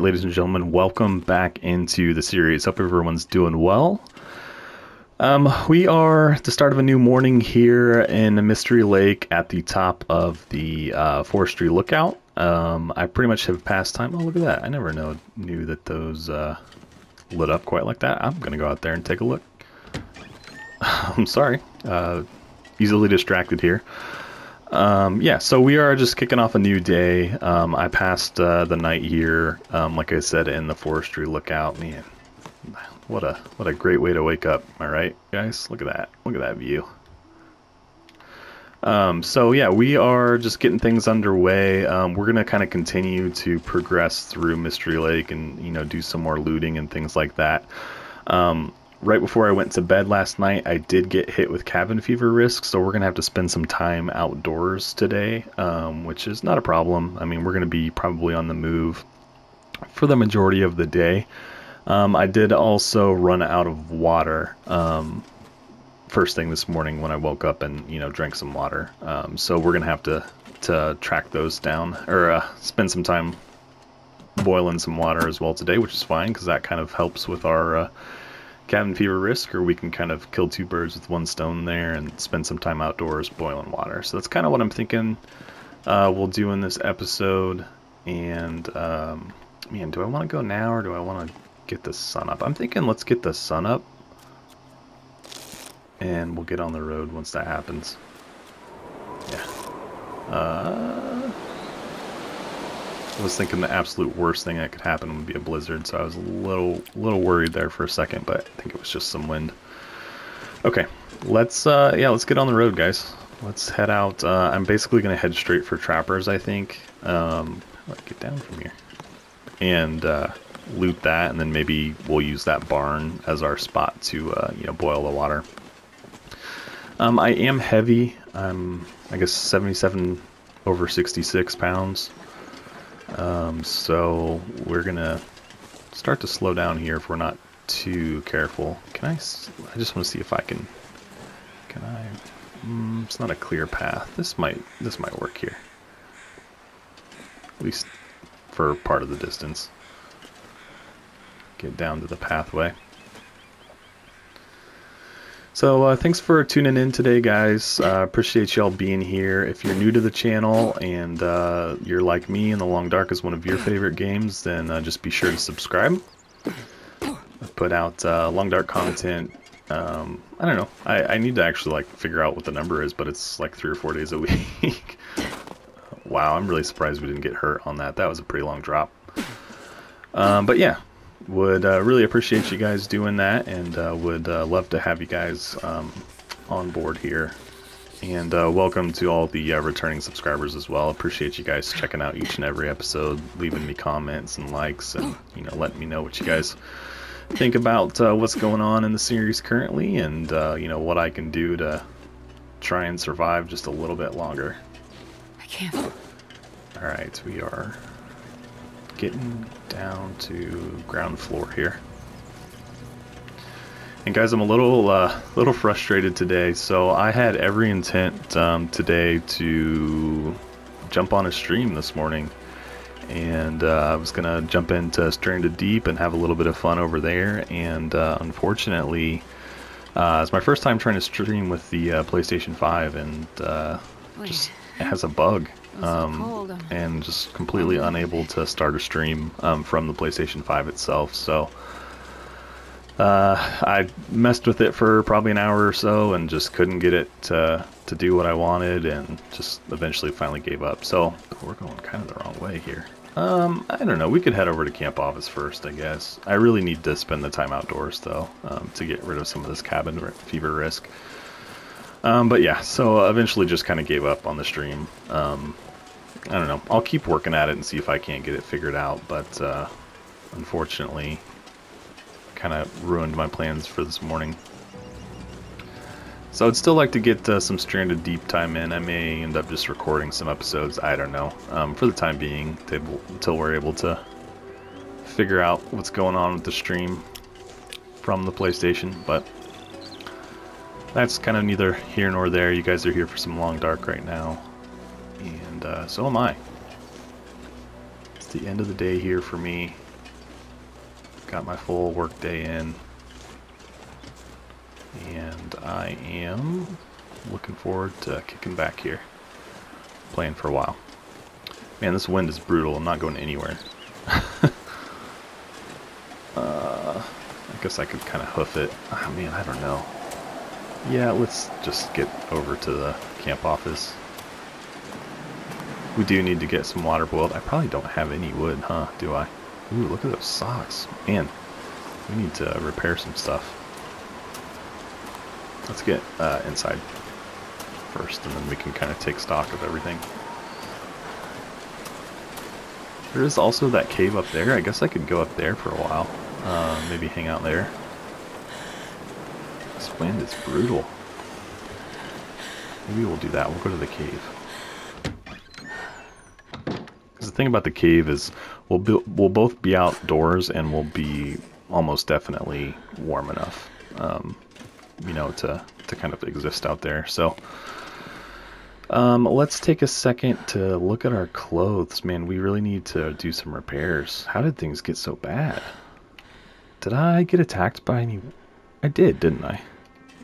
Alright, ladies and gentlemen, welcome back into the series. Hope everyone's doing well. We are at the start of a new morning here in Mystery Lake at the top of the forestry lookout. I pretty much have passed time. Oh, look at that. I never knew that those lit up quite like that. I'm going to go out there and take a look. I'm sorry. Easily distracted here. Yeah, so we are just kicking off a new day. I passed the night here, like I said, in the forestry lookout. Man, what a great way to wake up. Am I right, guys? Look at that. Look at that view. So yeah, we are just getting things underway. We're gonna kind of continue to progress through Mystery Lake and do some more looting and things like that. Right before I went to bed last night, I did get hit with cabin fever risk, so we're going to have to spend some time outdoors today, which is not a problem. I mean, we're going to be probably on the move for the majority of the day. I did also run out of water first thing this morning when I woke up and, drank some water. So we're going to have to track those down, or spend some time boiling some water as well today, which is fine, because that kind of helps with our cabin fever risk, or we can kind of kill two birds with one stone there and spend some time outdoors boiling water. So that's kind of what I'm thinking we'll do in this episode. And man, do I want to go now or do I want to get the sun up? I'm thinking let's get the sun up and we'll get on the road once that happens. Yeah. I was thinking the absolute worst thing that could happen would be a blizzard, so I was a little worried there for a second, but I think it was just some wind. Okay, let's get on the road, guys. Let's head out. I'm basically gonna head straight for trappers, I think. Let's get down from here and loot that, and then maybe we'll use that barn as our spot to boil the water. I am heavy. I'm I guess 77 over 66 pounds. So we're gonna start to slow down here if we're not too careful. I just want to see if I can I, it's not a clear path. This might work here. At least for part of the distance. Get down to the pathway. So thanks for tuning in today, guys. Appreciate y'all being here. If you're new to the channel and you're like me and The Long Dark is one of your favorite games, then just be sure to subscribe. I put out Long Dark content. I don't know. I need to actually figure out what the number is, but it's like 3 or 4 days a week. Wow, I'm really surprised we didn't get hurt on that. That was a pretty long drop. But yeah. Would really appreciate you guys doing that, and would love to have you guys on board here. And welcome to all the returning subscribers as well. Appreciate you guys checking out each and every episode, leaving me comments and likes, and letting me know what you guys think about what's going on in the series currently, and what I can do to try and survive just a little bit longer. I can't. All right, we are getting down to ground floor here. And guys, I'm a little frustrated today. So I had every intent today to jump on a stream this morning, and I was gonna jump into Stranded Deep and have a little bit of fun over there. And unfortunately, it's my first time trying to stream with the PlayStation 5, and just it has a bug. And just completely unable to start a stream from the PlayStation 5 itself. So I messed with it for probably an hour or so and just couldn't get it to do what I wanted, and just eventually finally gave up. So we're going kind of the wrong way here. I don't know. We could head over to camp office first, I guess. I really need to spend the time outdoors though, to get rid of some of this cabin fever risk. But yeah, so eventually just kind of gave up on the stream. I don't know. I'll keep working at it and see if I can't get it figured out, but unfortunately, kind of ruined my plans for this morning. So I'd still like to get some Stranded Deep time in. I may end up just recording some episodes. I don't know. For the time being, until we're able to figure out what's going on with the stream from the PlayStation, but that's kind of neither here nor there. You guys are here for some Long Dark right now, and so am I. It's the end of the day here for me. got my full work day in. And I am looking forward to kicking back here. Playing for a while. Man, this wind is brutal. I'm not going anywhere. I guess I could kind of hoof it. Oh, man, I don't know. Yeah, let's just get over to the camp office. We do need to get some water boiled. I probably don't have any wood, huh? Do I? Ooh, look at those socks. Man, we need to repair some stuff. Let's get inside first, and then we can kind of take stock of everything. There is also that cave up there. I guess I could go up there for a while. Maybe hang out there. This wind is brutal. Maybe we'll do that. We'll go to the cave. Because the thing about the cave is we'll both be outdoors and we'll be almost definitely warm enough, you know, to kind of exist out there. So let's take a second to look at our clothes. Man, we really need to do some repairs. How did things get so bad? Did I get attacked by any... I did, didn't I?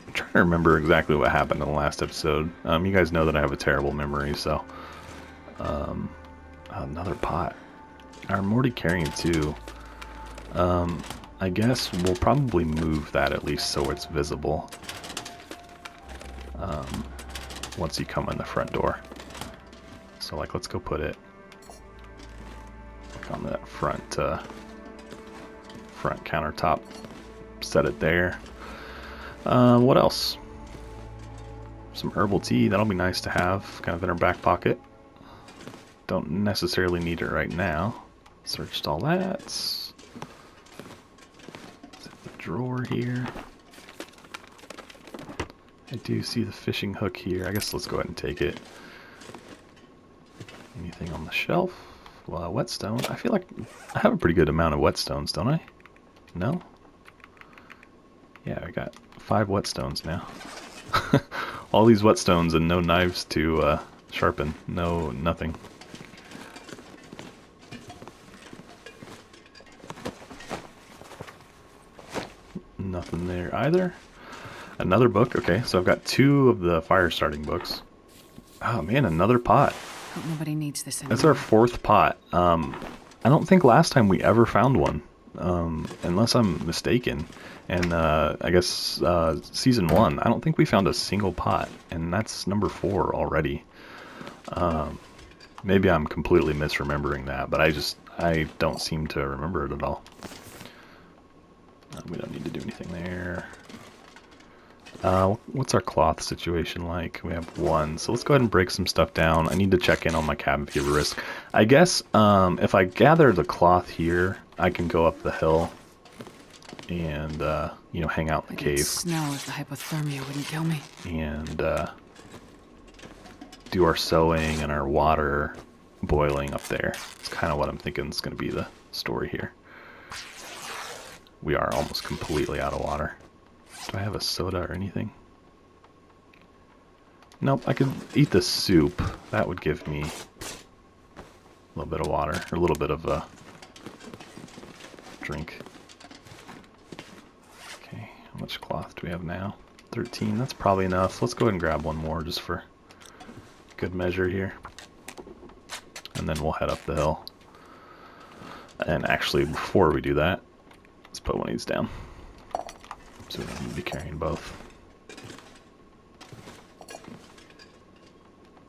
I'm trying to remember exactly what happened in the last episode. You guys know that I have a terrible memory, so... another pot. I'm already carrying two. I guess we'll probably move that at least so it's visible. Once you come in the front door. So, like, let's go put it on that front countertop. Set it there. What else? Some herbal tea. That'll be nice to have, kind of in our back pocket. Don't necessarily need it right now. Searched all that. The drawer here. I do see the fishing hook here. I guess let's go ahead and take it. Anything on the shelf? Well, whetstone. I feel like I have a pretty good amount of whetstones, don't I? No? Yeah, I got 5 whetstones now. All these whetstones and no knives to sharpen. No, nothing. Nothing there either. Another book. Okay, so I've got 2 of the fire starting books. Oh man, another pot. Hope nobody needs this anymore. That's our 4th pot. I don't think last time we ever found one, unless I'm mistaken. And I guess season 1, I don't think we found a single pot, and that's number 4 already. Maybe I'm completely misremembering that, but I don't seem to remember it at all. We don't need to do anything there. What's our cloth situation like? We have 1, so let's go ahead and break some stuff down. I need to check in on my cabin fever risk. I guess if I gather the cloth here, I can go up the hill and you know, hang out in the cave. Snow if the hypothermia wouldn't kill me. And do our sewing and our water boiling up there. It's kind of what I'm thinking is going to be the story here. We are almost completely out of water. Do I have a soda or anything? Nope, I could eat the soup. That would give me a little bit of water, or a little bit of a drink. Okay, how much cloth do we have now? 13, that's probably enough. Let's go ahead and grab one more just for good measure here. And then we'll head up the hill. And actually, before we do that, let's put one of these down. So we don't need to be carrying both.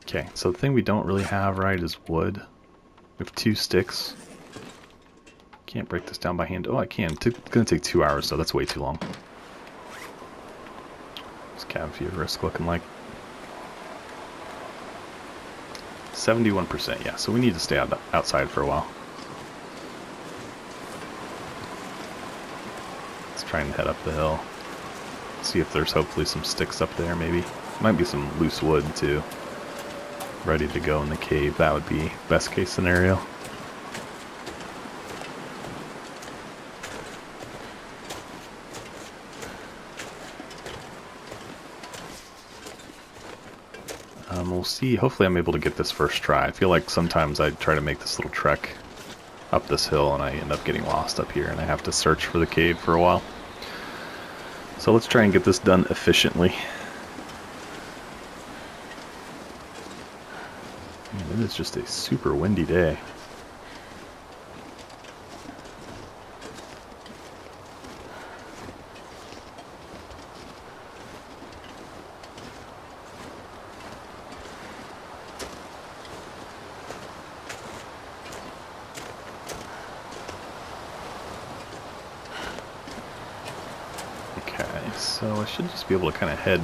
Okay, so the thing we don't really have, right, is wood. We have 2 sticks. Can't break this down by hand. Oh, I can. It's gonna take 2 hours, so that's way too long. What's cabin fever risk looking like? 71%, yeah, so we need to stay outside for a while. Let's try and head up the hill. See if there's hopefully some sticks up there, maybe. Might be some loose wood, too. Ready to go in the cave. That would be best case scenario. We'll see. Hopefully I'm able to get this first try. I feel like sometimes I try to make this little trek up this hill, and I end up getting lost up here, and I have to search for the cave for a while. So let's try and get this done efficiently. Man, it is just a super windy day. So I should just be able to kind of head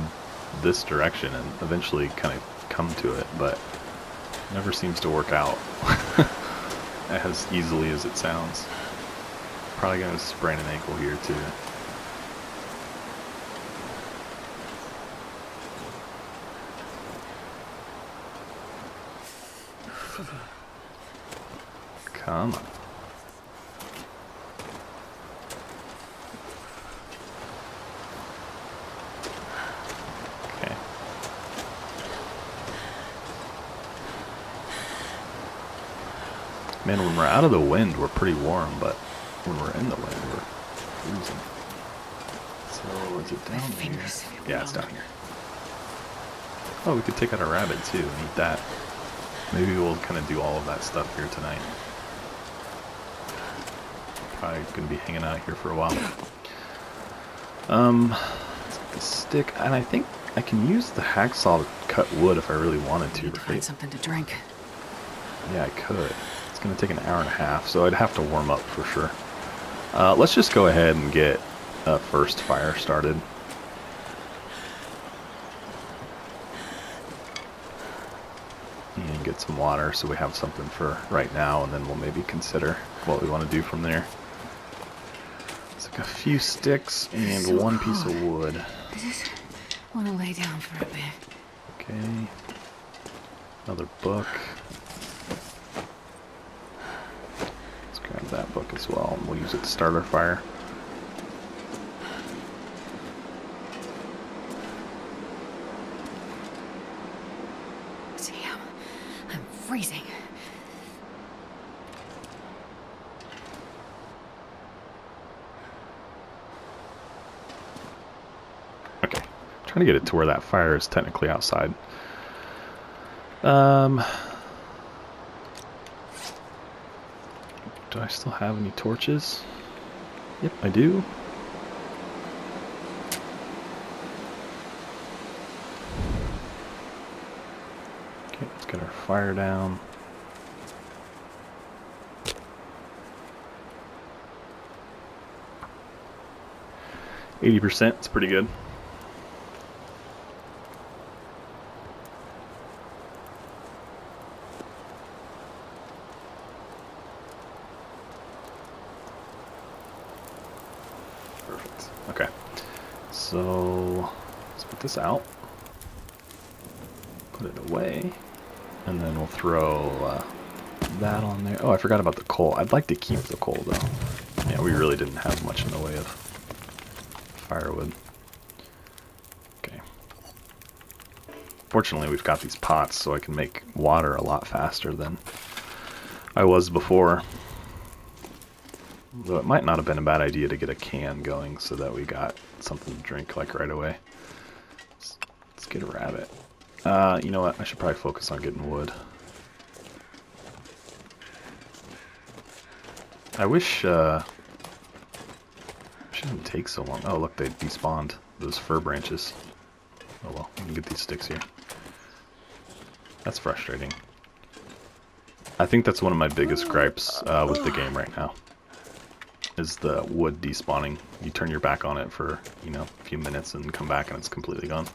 this direction and eventually kind of come to it, but it never seems to work out as easily as it sounds. Probably going to sprain an ankle here too. Come on. Man, when we're out of the wind, we're pretty warm, but when we're in the wind, we're freezing. So, is it down here? Yeah, it's down here. Oh, we could take out a rabbit, too, and eat that. Maybe we'll kind of do all of that stuff here tonight. Probably going to be hanging out here for a while. Let's get the stick, and I think I can use the hacksaw to cut wood if I really wanted to, right? Find something to drink. Yeah, I could. It's going to take an hour and a half, so I'd have to warm up for sure. Let's just go ahead and get a first fire started. And get some water so we have something for right now, and then we'll maybe consider what we want to do from there. It's like a few sticks and so one cold. piece of wood. I just want to lay down for a bit. Okay. Another book. Let's grab that book as well, and we'll use it to start our fire. Damn, I'm freezing. Okay. Trying to get it to where that fire is technically outside. Do I still have any torches? Yep, I do. Okay, let's get our fire down. %, it's pretty good. Perfect. Okay. So let's put this out. Put it away. And then we'll throw that on there. Oh, I forgot about the coal. I'd like to keep the coal though. Yeah, we really didn't have much in the way of firewood. Okay. Fortunately, we've got these pots so I can make water a lot faster than I was before. Though it might not have been a bad idea to get a can going so that we got something to drink like right away. Let's get a rabbit. You know what? I should probably focus on getting wood. I wish it didn't take so long. Oh, look, they despawned those fir branches. Oh well, we can get these sticks here. That's frustrating. I think that's one of my biggest gripes with the game right now. Is the wood despawning. You turn your back on it for, you know, a few minutes and come back and it's completely gone.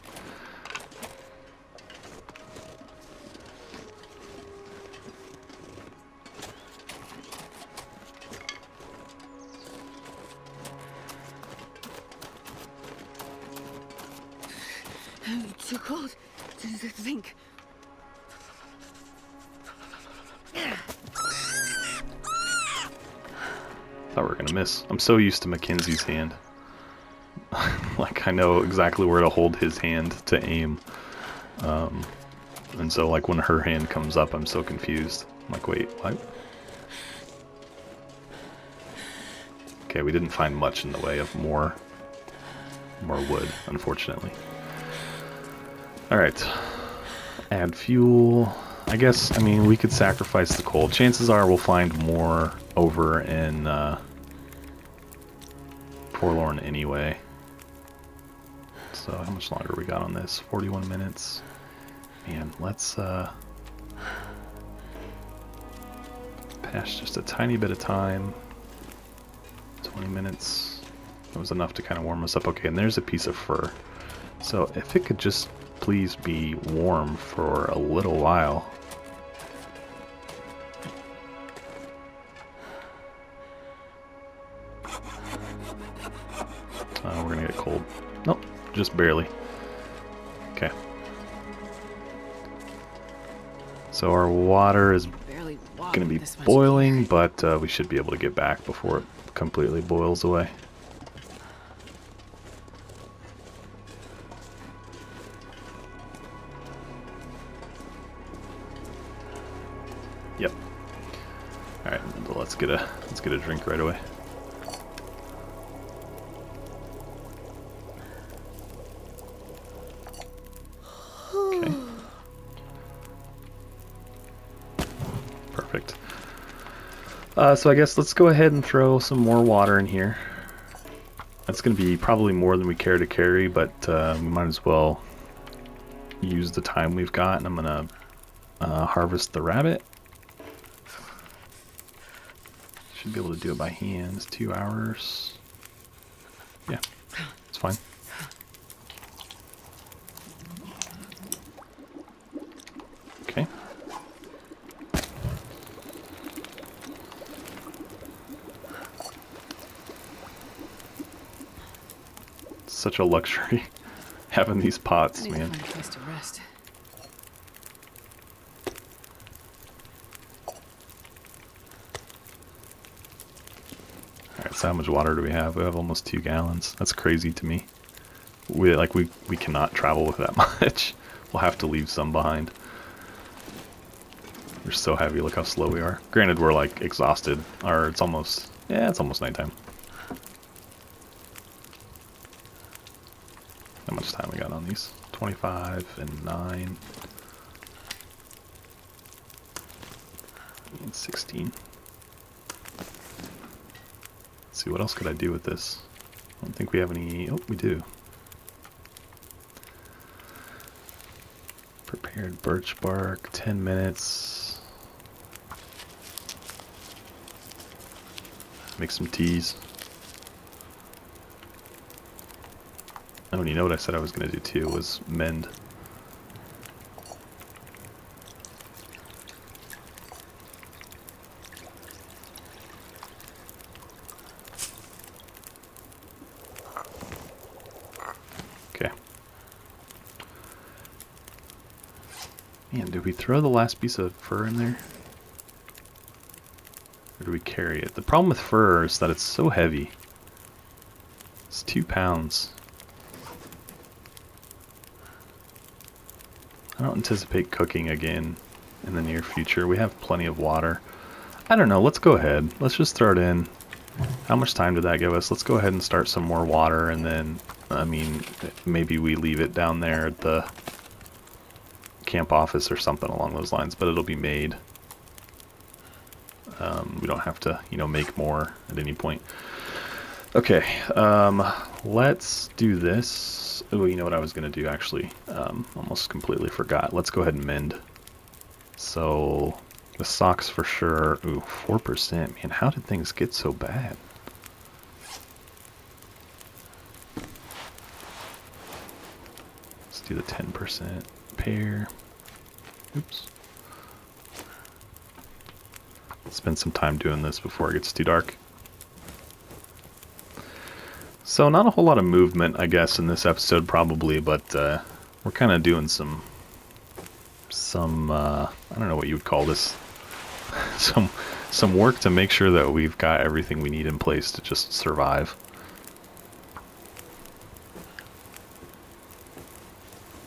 Too cold to think. Thought we were gonna miss. I'm so used to Mackenzie's hand. Like, I know exactly where to hold his hand to aim. And so, like, when her hand comes up, I'm so confused. I'm like, wait, what? Okay, we didn't find much in the way of more wood, unfortunately. Alright. Add fuel. I guess, I mean, we could sacrifice the coal. Chances are we'll find more over in Forlorn anyway. So how much longer we got on this? 41 minutes. Man, let's pass just a tiny bit of time. 20 minutes. That was enough to kind of warm us up. Okay, and there's a piece of fur. So if it could just please be warm for a little while. We're gonna get cold. Nope, just barely. Okay. So our water is gonna be boiling, but we should be able to get back before it completely boils away. Yep. All right, let's get a drink right away. Okay. Perfect. So I guess let's go ahead and throw some more water in here. That's going to be probably more than we care to carry, but we might as well use the time we've got, and I'm going to harvest the rabbit. Should be able to do it by hand. It's 2 hours. Yeah, it's fine. Okay. It's such a luxury having these pots, man. Find a place to rest. Alright, so how much water do we have? We have almost 2 gallons. That's crazy to me. We cannot travel with that much. We'll have to leave some behind. We're so heavy, look how slow we are. Granted, we're like exhausted, or it's almost nighttime. How much time we got on these? 25 and 9. And 16. Let's see, what else could I do with this? I don't think we have any. Oh, we do. Prepared birch bark, 10 minutes. Make some teas. Oh, and you know what I said I was going to do too, was mend. Okay. Man, did we throw the last piece of fur in there? Or do we carry it? The problem with fur is that it's so heavy. It's 2 pounds. I don't anticipate cooking again in the near future. We have plenty of water. I don't know, let's go ahead. Let's just throw it in. How much time did that give us? Let's go ahead and start some more water, and then, I mean, maybe we leave it down there at the camp office or something along those lines, but it'll be made. We don't have to, make more at any point. Okay, let's do this. Oh, you know what I was going to do, actually? Almost completely forgot. Let's go ahead and mend. So, the socks for sure. Ooh, 4%. Man, how did things get so bad? Let's do the 10% pair. Oops. Spend some time doing this before it gets too dark. So not a whole lot of movement, I guess, in this episode probably, but we're kind of doing some I don't know what you would call this, some work to make sure that we've got everything we need in place to just survive.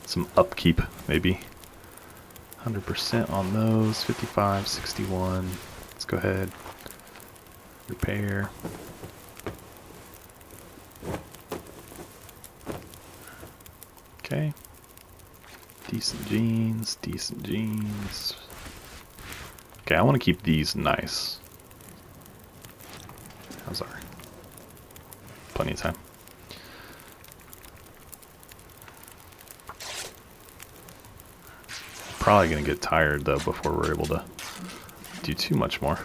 Some upkeep, maybe. 100% on those, 55, 61. Let's go ahead, repair. Okay. Decent jeans, decent jeans. Okay, I want to keep these nice. How's our... Plenty of time. Probably gonna get tired though before we're able to do too much more.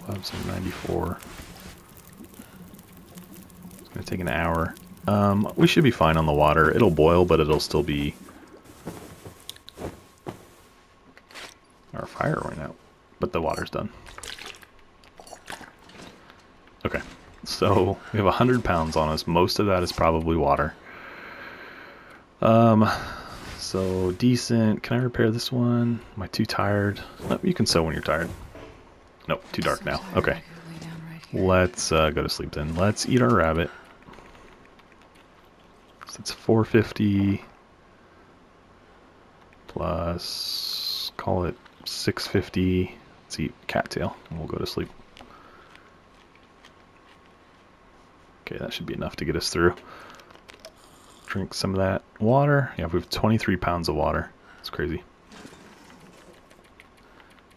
Gloves are 94. It's gonna take an hour. We should be fine on the water. It'll boil, but it'll still be... Our fire went out, but the water's done. Okay, so we have 100 pounds on us. Most of that is probably water. So decent. Can I repair this one? Am I too tired? No, you can sew when you're tired. Nope, too dark now. Okay. Let's go to sleep then. Let's eat our rabbit. So it's 450 plus, call it 650. Let's eat cattail and we'll go to sleep. Okay, that should be enough to get us through. Drink some of that water. Yeah, we have 23 pounds of water. It's crazy.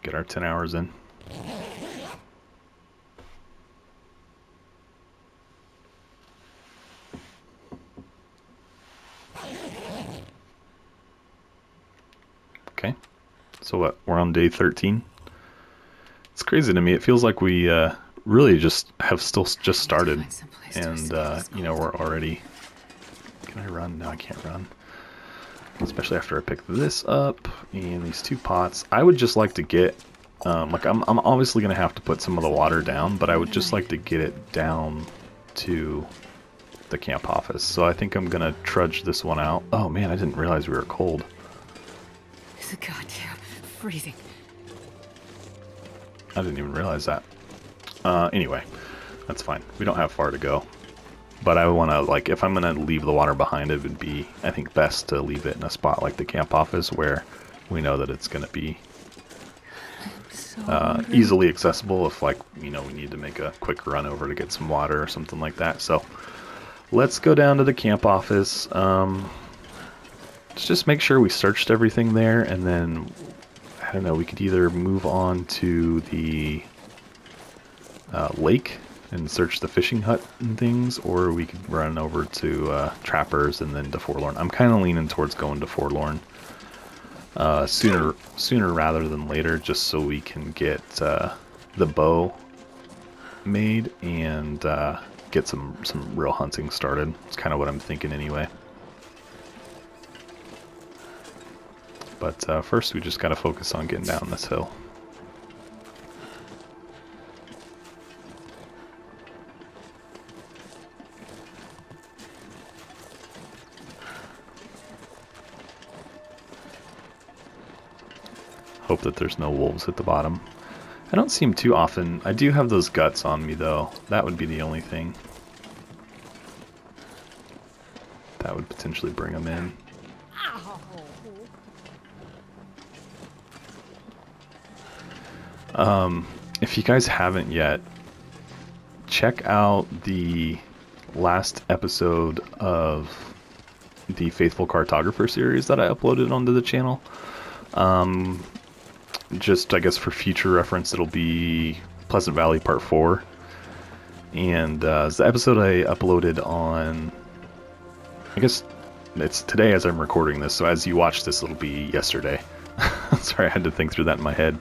Get our 10 hours in. Okay, so what? We're on day 13. It's crazy to me. It feels like we really just started, and you know, we're already... Can I run? No, I can't run. Especially after I pick this up and these two pots. I would just like to get, like I'm obviously going to have to put some of the water down, but I would just like to get it down to the camp office. So I think I'm going to trudge this one out. Oh man, I didn't realize we were cold. It's goddamn freezing. I didn't even realize that. Anyway, that's fine. We don't have far to go. But I want to, like, if I'm going to leave the water behind, it would be, I think, best to leave it in a spot like the camp office where we know that it's going to be easily accessible if, like, you know, we need to make a quick run over to get some water or something like that. So let's go down to the camp office. Let's just make sure we searched everything there, and then, I don't know, we could either move on to the lake and search the fishing hut and things, or we could run over to Trappers and then to Forlorn. I'm kind of leaning towards going to Forlorn sooner rather than later, just so we can get the bow made and get some real hunting started. It's kind of what I'm thinking anyway. But first we just got to focus on getting down this hill. Hope that there's no wolves at the bottom. I don't see them too often. I do have those guts on me though. That would be the only thing. That would potentially bring them in. If you guys haven't yet, check out the last episode of the Faithful Cartographer series that I uploaded onto the channel. Just, I guess, for future reference, it'll be Pleasant Valley Part 4. And it's the episode I uploaded on, I guess it's today as I'm recording this, so as you watch this, it'll be yesterday. Sorry, I had to think through that in my head.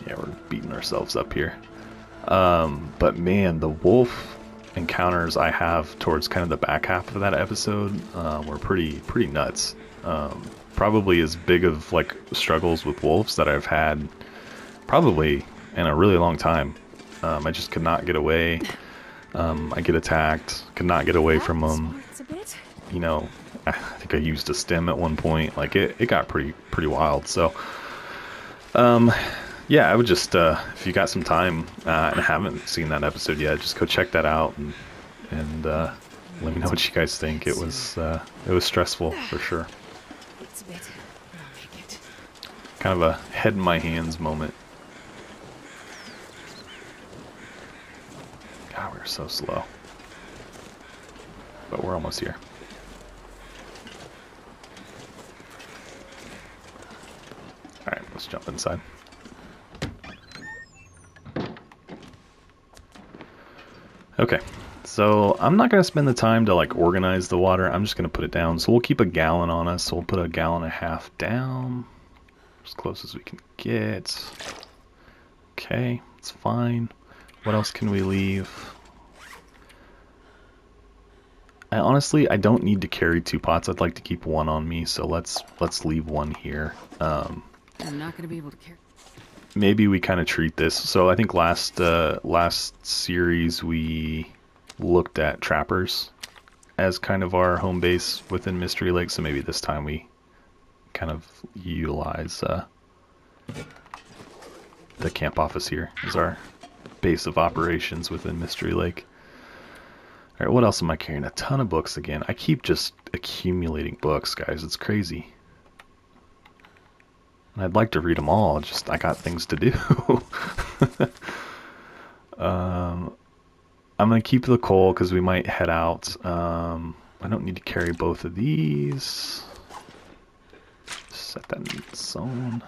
Yeah, we're beating ourselves up here. But man, the wolf encounters I have towards kind of the back half of that episode were pretty nuts. Probably as big of like struggles with wolves that I've had probably in a really long time. I just could not get away. I get attacked, could not get away from them. You know, I think I used a stem at one point. Like it got pretty wild. So yeah, I would just if you got some time and haven't seen that episode yet, just go check that out and let me know what you guys think. It was stressful for sure. Kind of a head in my hands moment. so slow. But we're almost here. Alright, let's jump inside. Okay, so I'm not going to spend the time to like organize the water. I'm just going to put it down. So we'll keep a gallon on us. So we'll put a gallon and a half down. As close as we can get. Okay, it's fine. What else can we leave? I don't need to carry 2 pots. I'd like to keep 1 on me, so let's leave 1 here. I'm not going to be able to carry. Maybe we kind of treat this. So I think last series we looked at trappers as kind of our home base within Mystery Lake. So maybe this time we kind of utilize the camp office here as our base of operations within Mystery Lake. All right, what else am I carrying? A ton of books again. I keep just accumulating books, guys. It's crazy. And I'd like to read them all. Just I got things to do. I'm gonna keep the coal because we might head out. I don't need to carry both of these. Set that in the zone.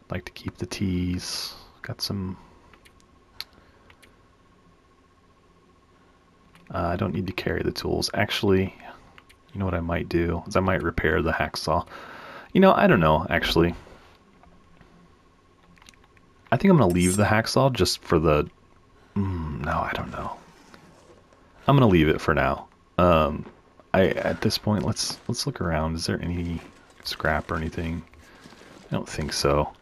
I'd like to keep the teas. Got some. I don't need to carry the tools. Actually, you know what I might do is I might repair the hacksaw. You know, I don't know, actually. I think I'm going to leave the hacksaw just for the... no, I don't know. I'm going to leave it for now. At this point, let's look around. Is there any scrap or anything? I don't think so.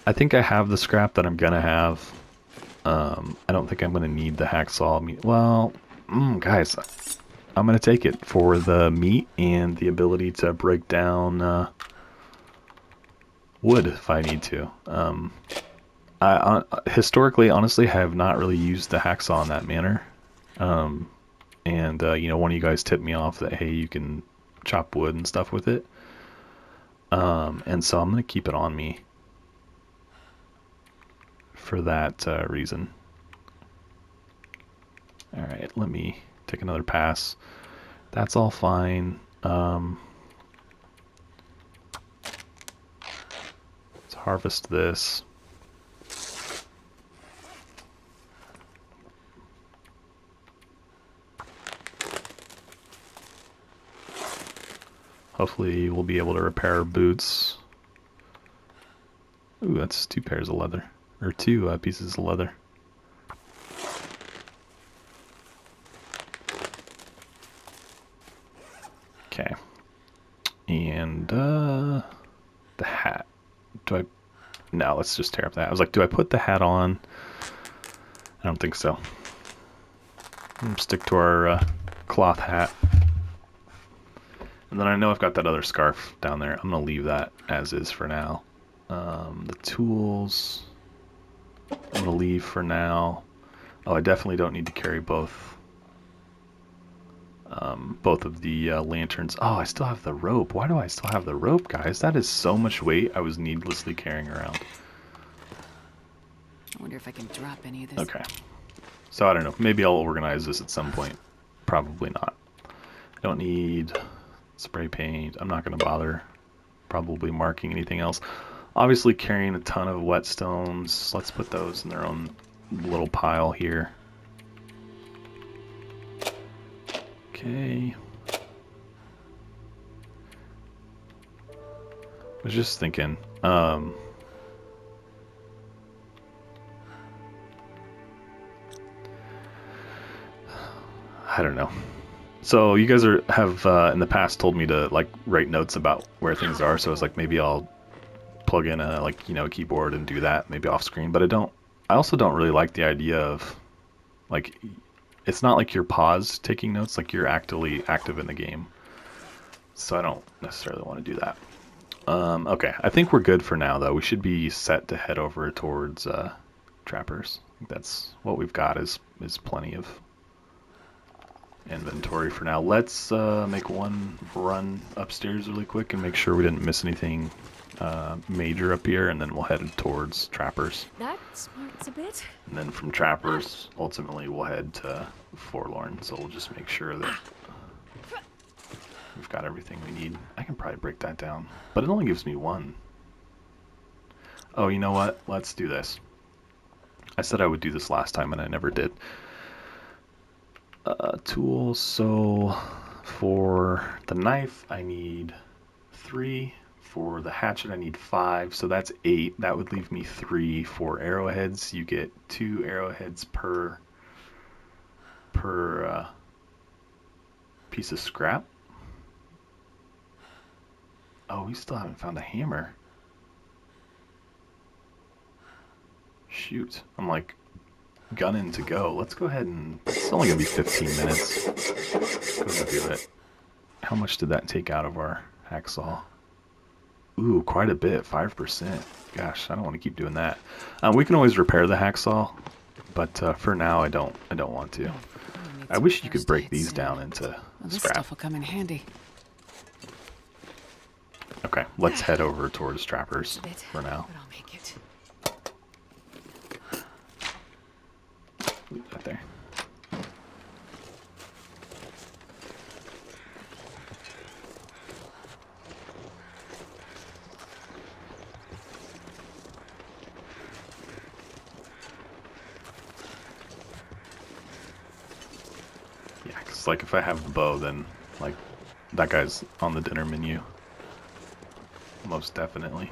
I think I have the scrap that I'm going to have. I don't think I'm going to need the hacksaw. Well, guys, I'm going to take it for the meat and the ability to break down wood if I need to. I historically, honestly, have not really used the hacksaw in that manner. You know, one of you guys tipped me off that, hey, you can chop wood and stuff with it. And so I'm going to keep it on me for that reason. All right, let me take another pass. That's all fine. Let's harvest this. Hopefully we'll be able to repair our boots. Ooh, that's 2 pairs of leather. Or 2 pieces of leather. Okay. And the hat. Do I... No, let's just tear up that. I was like, do I put the hat on? I don't think so. Stick to our cloth hat. And then I know I've got that other scarf down there. I'm going to leave that as is for now. The tools, I'm going to leave for now. Oh, I definitely don't need to carry both of the lanterns. Oh, I still have the rope. Why do I still have the rope, guys? That is so much weight I was needlessly carrying around. I wonder if I can drop any of this. Okay. So I don't know. Maybe I'll organize this at some point. Probably not. I don't need spray paint. I'm not going to bother probably marking anything else. Obviously carrying a ton of whetstones. Let's put those in their own little pile here. Okay. I was just thinking, I don't know. So you guys have in the past told me to like write notes about where things are. So I was like, maybe I'll plug in a a keyboard and do that maybe off screen. But I also don't really like the idea of like, it's not like you're paused taking notes, like you're actively active in the game. So I don't necessarily want to do that. Okay, I think we're good for now though. We should be set to head over towards trappers. I think that's what we've got is plenty of inventory for now. Let's make one run upstairs really quick and make sure we didn't miss anything major up here, and then we'll head towards Trappers. That smarts a bit. And then from Trappers, ultimately we'll head to Forlorn, so we'll just make sure that we've got everything we need. I can probably break that down, but it only gives me one. Oh, you know what? Let's do this. I said I would do this last time and I never did. Tools, so for the knife I need 3. For the hatchet I need 5, so that's 8. That would leave me 3 for arrowheads. You get 2 arrowheads per piece of scrap. Oh, we still haven't found a hammer. Shoot, I'm like gunning to go. Let's go ahead and, it's only gonna be 15 minutes. Let's go ahead and do it. How much did that take out of our hacksaw? Ooh, quite a bit, 5%. Gosh, I don't want to keep doing that. We can always repair the hacksaw, but for now I don't want to. I wish you could break these down into This scrap. stuff will come in handy. Okay, let's head over towards Trappers for now. But I'll make it. Leave that there. Yeah, because like if I have the bow, then like that guy's on the dinner menu. Most definitely.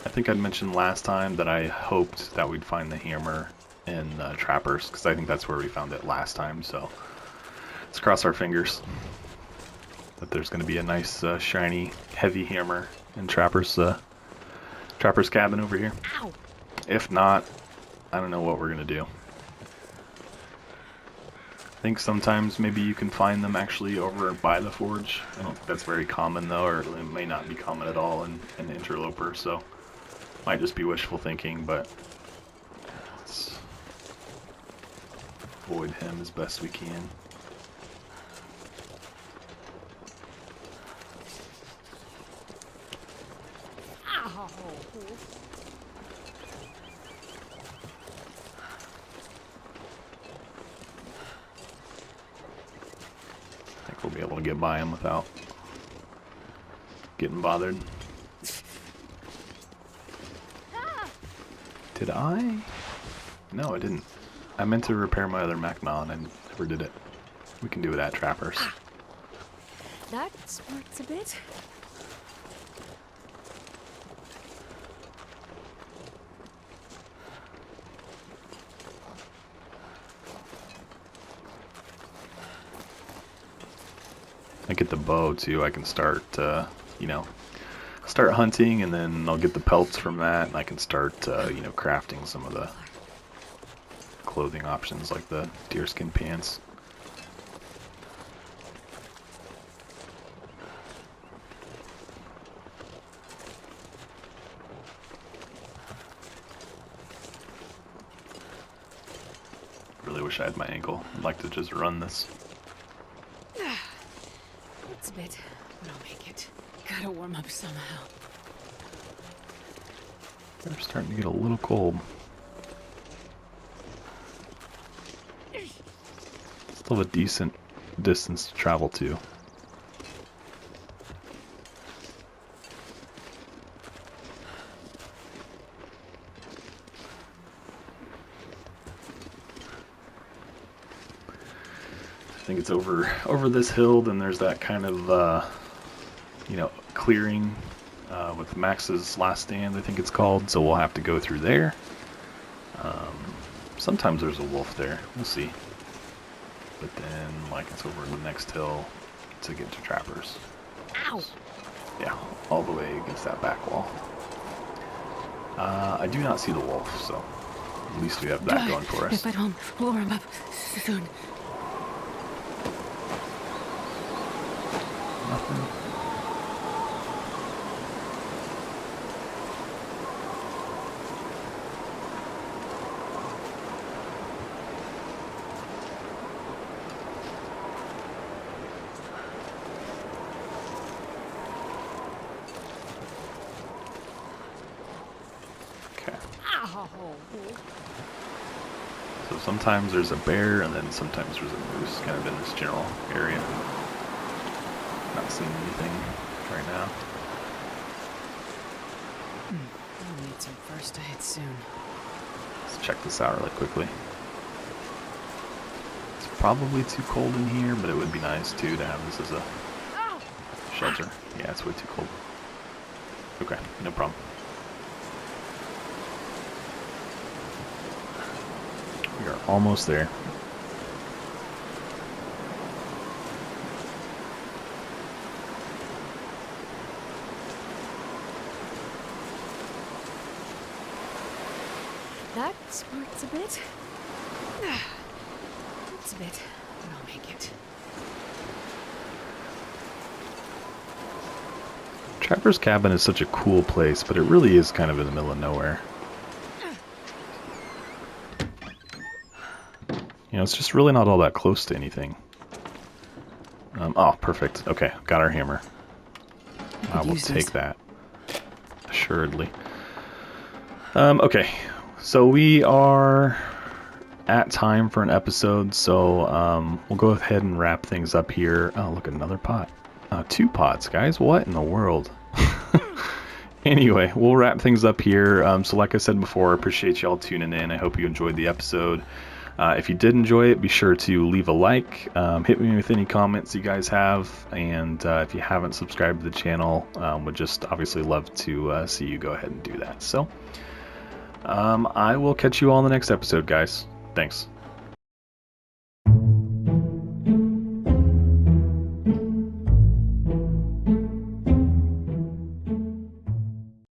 I think I mentioned last time that I hoped that we'd find the hammer in Trappers, because I think that's where we found it last time, so let's cross our fingers that there's going to be a nice shiny heavy hammer in Trappers cabin over here. Ow. If not, I don't know what we're going to do. I think sometimes maybe you can find them actually over by the forge. I don't think that's very common though, or it may not be common at all in Interloper, so might just be wishful thinking, but let's avoid him as best we can. Ow. I think we'll be able to get by him without getting bothered. Did I? No, I didn't. I meant to repair my other Macnon and never did it. We can do it at Trappers. That smarts a bit. I get the bow too. I can start, start hunting, and then I'll get the pelts from that, and I can start, crafting some of the clothing options like the deerskin pants. Really wish I had my ankle. I'd like to just run this. It's a bit, but I'll make it. Gotta warm up somehow. They're starting to get a little cold. Still have a decent distance to travel to. I think it's over this hill, then there's that kind of clearing with Max's Last Stand, I think it's called, so we'll have to go through there. Sometimes there's a wolf there, we'll see. But then, it's over the next hill to get to Trappers. Ow. Yeah, all the way against that back wall. I do not see the wolf, so at least we have that going for us. If I don't warm up soon. Nothing. Ow! So sometimes there's a bear, and then sometimes there's a moose, kind of in this general area. Not seeing anything right now. I'll need some first aid soon. Let's check this out really quickly. It's probably too cold in here, but it would be nice too to have this as a shelter. Yeah, it's way too cold. Okay, no problem. We are almost there. That smarts a bit. That's a bit, but I'll make it. Trapper's Cabin is such a cool place, but it really is kind of in the middle of nowhere. You know, it's just really not all that close to anything. Oh, perfect. Okay, got our hammer. I will take that. Assuredly. Okay, so we are at time for an episode, so we'll go ahead and wrap things up here. Oh, look, another pot. 2 pots, guys. What in the world? Anyway, we'll wrap things up here. So like I said before, I appreciate y'all tuning in. I hope you enjoyed the episode. If you did enjoy it, be sure to leave a like. Hit me with any comments you guys have. And if you haven't subscribed to the channel, would just obviously love to see you go ahead and do that. So I will catch you all in the next episode, guys. Thanks.